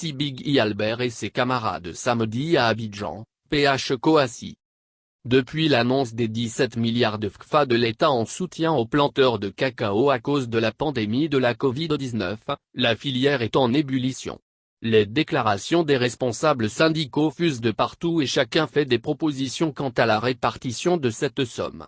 Sibigui Albert et ses camarades samedi à Abidjan, PH Coassi. Depuis l'annonce des 17 milliards de FCFA de l'État en soutien aux planteurs de cacao à cause de la pandémie de la Covid-19, la filière est en ébullition. Les déclarations des responsables syndicaux fusent de partout et chacun fait des propositions quant à la répartition de cette somme.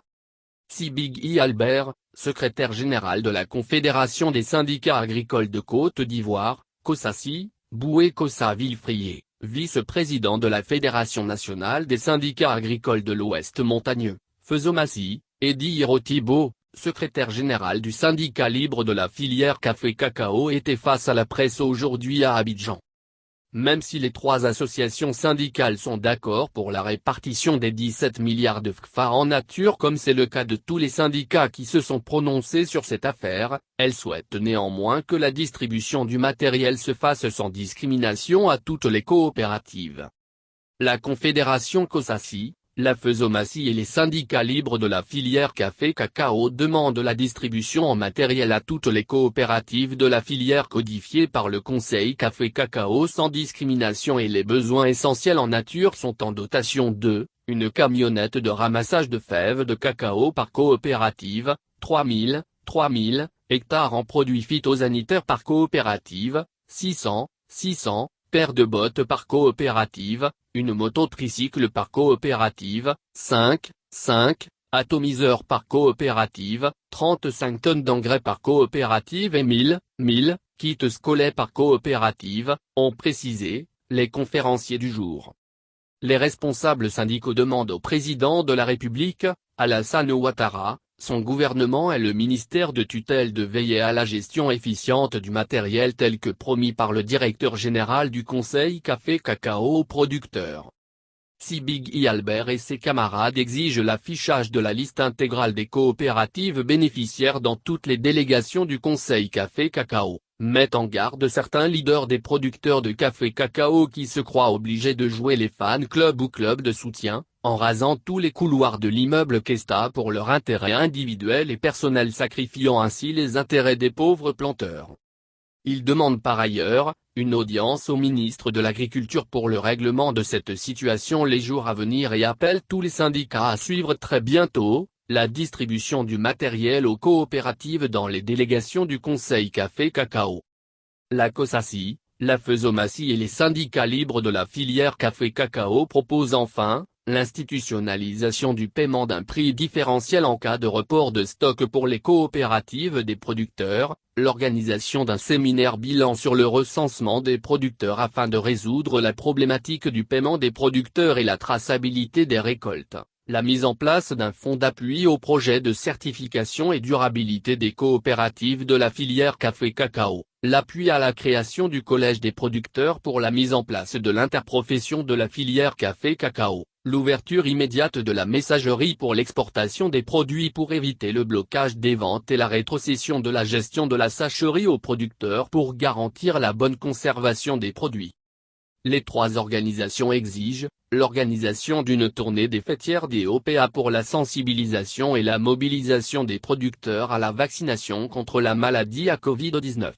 Sibigui Albert, secrétaire général de la Confédération des syndicats agricoles de Côte d'Ivoire, COSACI, Boué Kossa Villefrier, vice-président de la Fédération nationale des syndicats agricoles de l'Ouest montagneux, Fezomassi, Eddy Hirotibo, secrétaire général du syndicat libre de la filière café-cacao était face à la presse aujourd'hui à Abidjan. Même si les trois associations syndicales sont d'accord pour la répartition des 17 milliards de FCFA en nature comme c'est le cas de tous les syndicats qui se sont prononcés sur cette affaire, elles souhaitent néanmoins que la distribution du matériel se fasse sans discrimination à toutes les coopératives. La Confédération COSACI, la Fezomassi et les syndicats libres de la filière café-cacao demandent la distribution en matériel à toutes les coopératives de la filière codifiée par le Conseil café-cacao sans discrimination et les besoins essentiels en nature sont en dotation de, une camionnette de ramassage de fèves de cacao par coopérative, 3000 hectares en produits phytosanitaires par coopérative, 600 paires de bottes par coopérative, une moto tricycle par coopérative, 5 atomiseurs par coopérative, 35 tonnes d'engrais par coopérative et 1000 kits scolaires par coopérative, ont précisé, les conférenciers du jour. Les responsables syndicaux demandent au président de la République, Alassane Ouattara, son gouvernement et le ministère de tutelle de veiller à la gestion efficiente du matériel tel que promis par le directeur général du Conseil café-cacao aux producteurs. Sibigui Albert et ses camarades exigent l'affichage de la liste intégrale des coopératives bénéficiaires dans toutes les délégations du Conseil café-cacao, mettent en garde certains leaders des producteurs de café-cacao qui se croient obligés de jouer les fan clubs ou clubs de soutien, en rasant tous les couloirs de l'immeuble Kesta pour leur intérêt individuel et personnel sacrifiant ainsi les intérêts des pauvres planteurs. Ils demandent par ailleurs, une audience au ministre de l'Agriculture pour le règlement de cette situation les jours à venir et appellent tous les syndicats à suivre très bientôt, la distribution du matériel aux coopératives dans les délégations du Conseil café-cacao. La COSACI, la Fezomassi et les syndicats libres de la filière café-cacao proposent enfin, l'institutionnalisation du paiement d'un prix différentiel en cas de report de stock pour les coopératives des producteurs, l'organisation d'un séminaire bilan sur le recensement des producteurs afin de résoudre la problématique du paiement des producteurs et la traçabilité des récoltes, la mise en place d'un fonds d'appui au projet de certification et durabilité des coopératives de la filière café-cacao, l'appui à la création du collège des producteurs pour la mise en place de l'interprofession de la filière café-cacao. L'ouverture immédiate de la messagerie pour l'exportation des produits pour éviter le blocage des ventes et la rétrocession de la gestion de la sacherie aux producteurs pour garantir la bonne conservation des produits. Les trois organisations exigent, l'organisation d'une tournée des fêtières des OPA pour la sensibilisation et la mobilisation des producteurs à la vaccination contre la maladie à Covid-19.